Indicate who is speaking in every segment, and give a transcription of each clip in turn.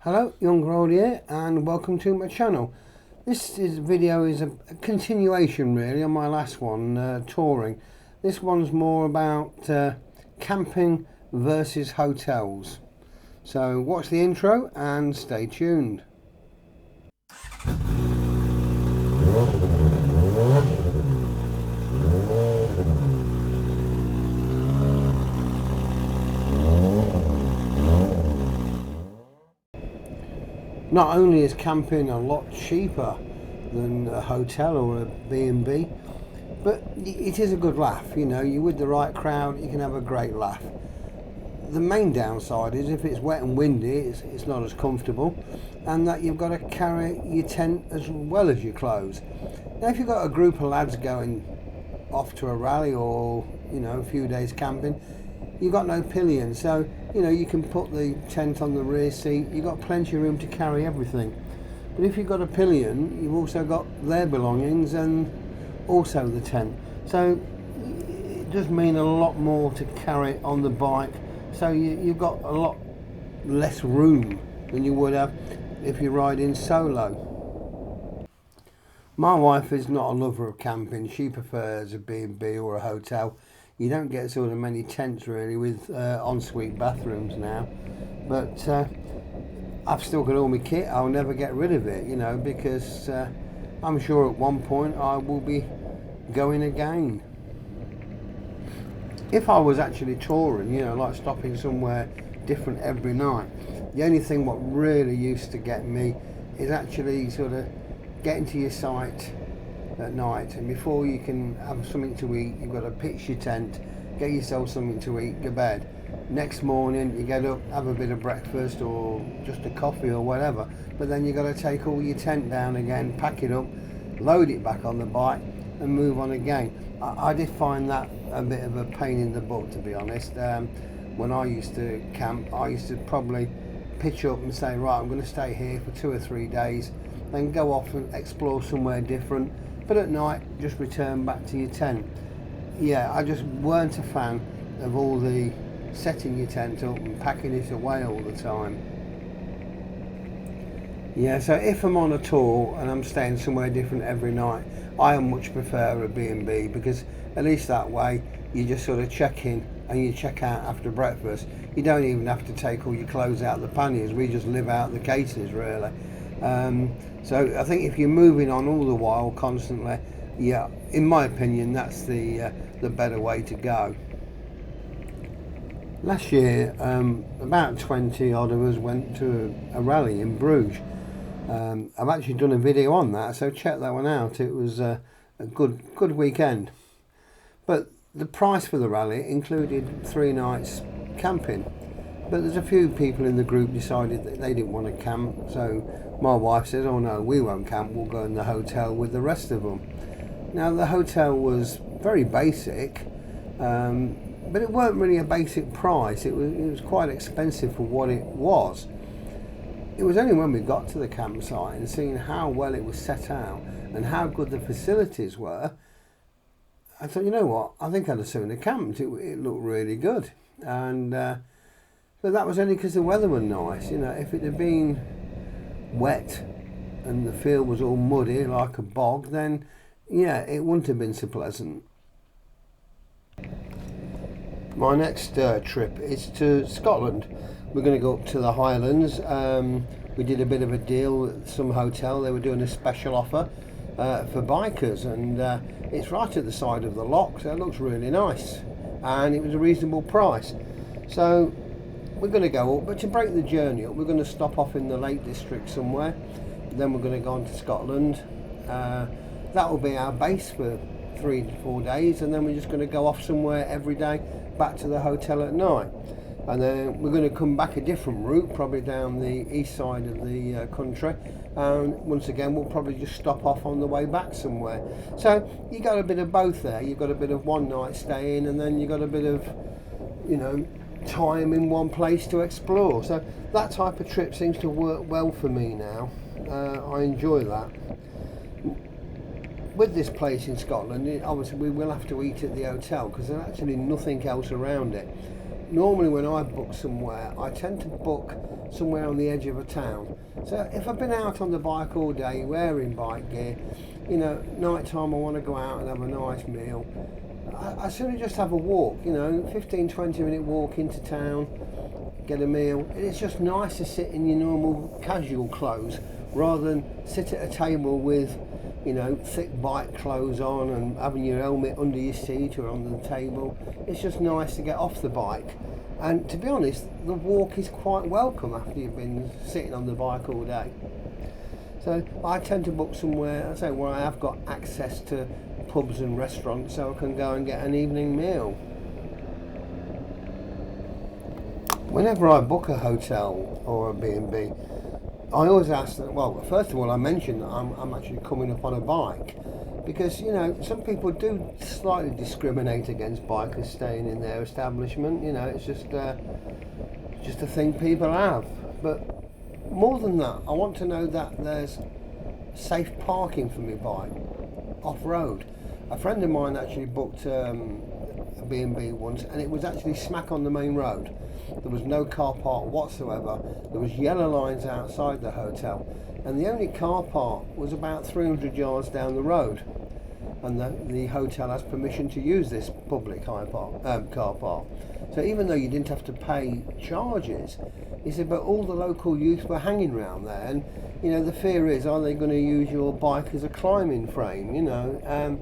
Speaker 1: Hello, Young Road here, and welcome to my channel. Video is a continuation really on my last one, touring. This one's more about camping versus hotels. So watch the intro and stay tuned. Not only is camping a lot cheaper than a hotel or a B&B, but it is a good laugh. You know, you're with the right crowd, you can have a great laugh. The main downside is if it's wet and windy, it's not as comfortable, and that you've got to carry your tent as well as your clothes. Now, if you've got a group of lads going off to a rally or, you know, a few days camping, you've got no pillion, so you know you can put the tent on the rear seat. You've got plenty of room to carry everything. But if you've got a pillion, you've also got their belongings and also the tent, so it does mean a lot more to carry on the bike. So you've got a lot less room than you would have if you're riding solo. My wife is not a lover of camping. She prefers a B&B or a hotel. You don't get sort of many tents really with ensuite bathrooms now, but I've still got all my kit. I'll never get rid of it, you know, because I'm sure at one point I will be going again. If I was actually touring, you know, like stopping somewhere different every night, the only thing what really used to get me is actually sort of getting to your site at night, and before you can have something to eat, you've got to pitch your tent, get yourself something to eat, go bed. Next morning you get up, have a bit of breakfast or just a coffee or whatever, but then you've got to take all your tent down again, pack it up, load it back on the bike and move on again. I did find that a bit of a pain in the butt, to be honest. When I used to camp, I used to probably pitch up and say, right, I'm going to stay here for 2 or 3 days, then go off and explore somewhere different, but at night just return back to your tent. Yeah, I just weren't a fan of all the setting your tent up and packing it away all the time. Yeah, so if I'm on a tour and I'm staying somewhere different every night, I much prefer a B&B, because at least that way you just sort of check in and you check out after breakfast. You don't even have to take all your clothes out of the panniers. We just live out the cases really. So I think if you're moving on all the while constantly, yeah, in my opinion, that's the better way to go. Last year, about 20 odd of us went to a rally in Bruges. I've actually done a video on that, so check that one out. It was a good weekend. But the price for the rally included 3 nights camping. But there's a few people in the group decided that they didn't want to camp, so my wife said, oh no, we won't camp, we'll go in the hotel with the rest of them. Now the hotel was very basic, but it weren't really a basic price. It was quite expensive for what it was. It was only when we got to the campsite and seeing how well it was set out and how good the facilities were, I thought, you know what, I think I'd have sooner camped. It looked really good. And but that was only because the weather was nice. You know, if it had been wet and the field was all muddy like a bog, then yeah, it wouldn't have been so pleasant. My next trip is to Scotland. We're going to go up to the Highlands. We did a bit of a deal at some hotel. They were doing a special offer for bikers, and it's right at the side of the loch, so it looks really nice, and it was a reasonable price. So we're going to go up, but to break the journey up, we're going to stop off in the Lake District somewhere. Then we're going to go on to Scotland. That will be our base for 3 to 4 days, and then we're just going to go off somewhere every day back to the hotel at night. And then we're going to come back a different route, probably down the east side of the country, and once again we'll probably just stop off on the way back somewhere. So you got a bit of both there. You've got a bit of one night stay in, and then you've got a bit of, you know, time in one place to explore. So that type of trip seems to work well for me now. I enjoy that. With this place in Scotland, obviously we will have to eat at the hotel because there's actually nothing else around it. Normally when I book somewhere, I tend to book somewhere on the edge of a town. So if I've been out on the bike all day wearing bike gear, you know, night time I want to go out and have a nice meal, I sort of just have a walk, you know, 15-20 minute walk into town, get a meal. It's just nice to sit in your normal casual clothes rather than sit at a table with, you know, thick bike clothes on and having your helmet under your seat or on the table. It's just nice to get off the bike. And to be honest, the walk is quite welcome after you've been sitting on the bike all day. So I tend to book somewhere, I say, where I have got access to pubs and restaurants, so I can go and get an evening meal. Whenever I book a hotel or a B&B, I always ask that, well, first of all, I mention that I'm actually coming up on a bike, because, you know, some people do slightly discriminate against bikers staying in their establishment. You know, it's just a thing people have. But more than that, I want to know that there's safe parking for my bike off-road. A friend of mine actually booked a B&B once, and it was actually smack on the main road. There was no car park whatsoever. There was yellow lines outside the hotel, and the only car park was about 300 yards down the road. And the hotel has permission to use this public car park. So even though you didn't have to pay charges, he said, but all the local youth were hanging around there, and you know, the fear is, are they going to use your bike as a climbing frame? You know,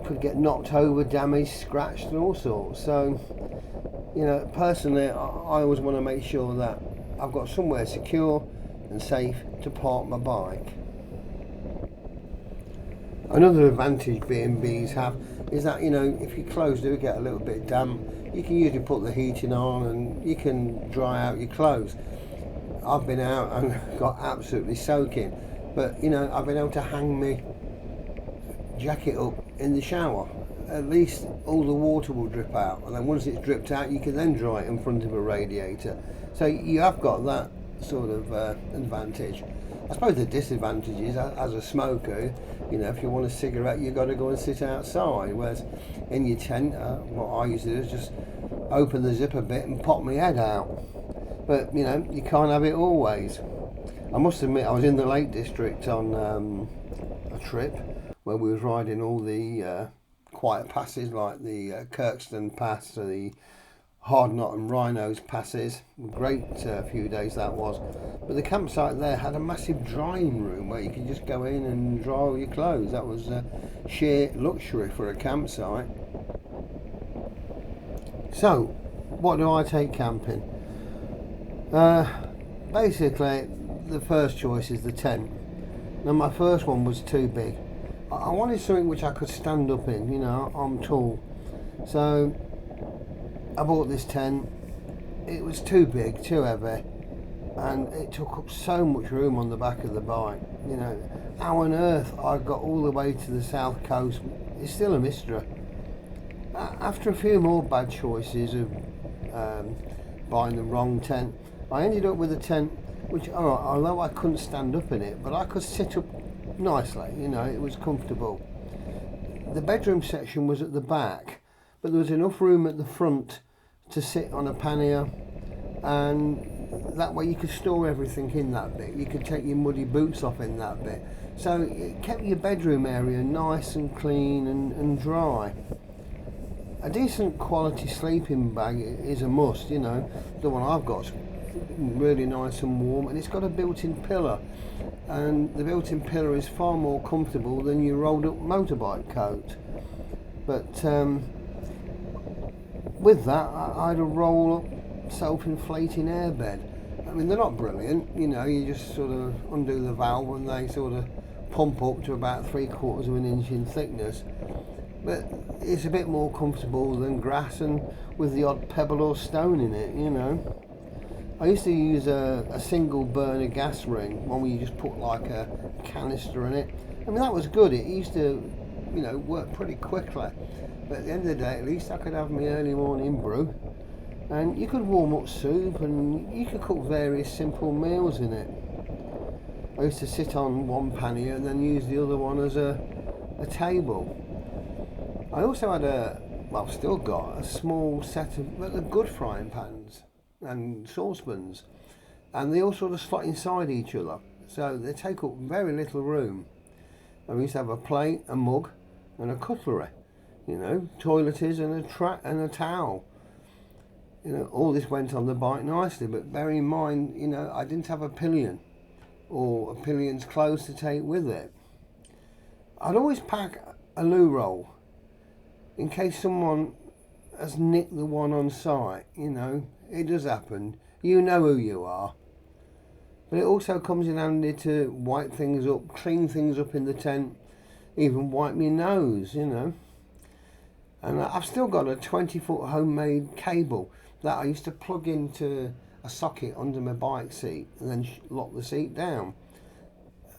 Speaker 1: could get knocked over, damaged, scratched, and all sorts. So, you know, personally, I always want to make sure that I've got somewhere secure and safe to park my bike. Another advantage B&Bs have is that, you know, if your clothes do get a little bit damp, you can usually put the heating on and you can dry out your clothes. I've been out and got absolutely soaking, but, you know, I've been able to hang my jacket up in the shower. At least all the water will drip out, and then once it's dripped out, you can then dry it in front of a radiator. So you have got that sort of advantage. I suppose the disadvantage is, as a smoker, you know, if you want a cigarette, you've got to go and sit outside. Whereas in your tent, what I used to do is just open the zip a bit and pop my head out. But, you know, you can't have it always. I must admit, I was in the Lake District on a trip where we was riding all the quiet passes, like the Kirkstone Pass, the Hard Knot and Rhinos passes. Great few days that was. But the campsite there had a massive drying room where you could just go in and dry all your clothes. That was sheer luxury for a campsite. So, what do I take camping? Basically, the first choice is the tent. Now, my first one was too big. I wanted something which I could stand up in, you know, I'm tall. So I bought this tent. It was too big, too heavy, and it took up so much room on the back of the bike. You know, how on earth I got all the way to the south coast is still a mystery. After a few more bad choices of buying the wrong tent, I ended up with a tent which, although I couldn't stand up in it, but I could sit up nicely, you know, it was comfortable. The bedroom section was at the back, but there was enough room at the front to sit on a pannier, and that way you could store everything in that bit. You could take your muddy boots off in that bit. So it kept your bedroom area nice and clean and dry. A decent quality sleeping bag is a must, you know. The one I've got's really nice and warm, and it's got a built-in pillow, and the built-in pillow is far more comfortable than your rolled up motorbike coat. But with that, I had a roll up self-inflating airbed. I mean, they're not brilliant, you know, you just sort of undo the valve and they sort of pump up to about 3/4 of an inch in thickness, but it's a bit more comfortable than grass and with the odd pebble or stone in it, you know. I used to use a single burner gas ring, one where you just put like a canister in it. I mean, that was good. It used to, you know, work pretty quickly. But at the end of the day, at least I could have my early morning brew. And you could warm up soup and you could cook various simple meals in it. I used to sit on one pannier and then use the other one as a table. I also had still got a small set of good frying pans and saucepans. and they all sort of slot inside each other, so they take up very little room. And we used to have a plate, a mug, and a cutlery, you know, toiletries and a towel. You know, all this went on the bike nicely, but bear in mind, you know, I didn't have a pillion or a pillion's clothes to take with it. I'd always pack a loo roll in case someone has nicked the one on site. You know, it does happen. You know who you are. But it also comes in handy to wipe things up, clean things up in the tent, even wipe my nose, you know. And I've still got a 20-foot homemade cable that I used to plug into a socket under my bike seat and then lock the seat down.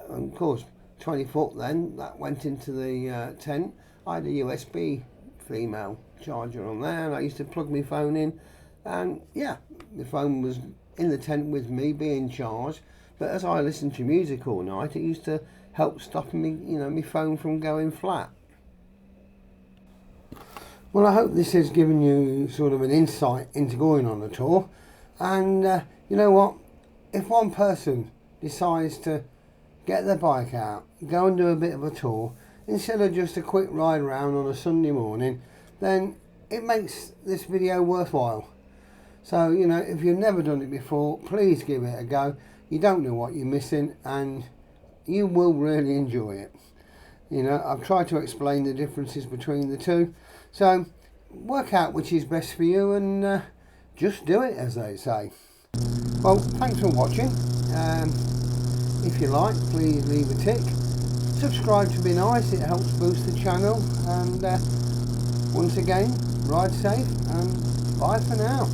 Speaker 1: And of course, 20 foot then, that went into the tent. I had a USB female charger on there, and I used to plug my phone in, and yeah, the phone was in the tent with me being charged. But as I listened to music all night, it used to help stop me, you know, my phone from going flat. Well, I hope this has given you sort of an insight into going on a tour. And you know what, if one person decides to get their bike out, go and do a bit of a tour instead of just a quick ride around on a Sunday morning, then it makes this video worthwhile. So, you know, if you've never done it before, please give it a go. You don't know what you're missing, and you will really enjoy it. You know, I've tried to explain the differences between the two, so work out which is best for you and just do it, as they say. Well, thanks for watching. If you like, please leave a tick. Subscribe to be nice, it helps boost the channel. And once again, ride safe and bye for now.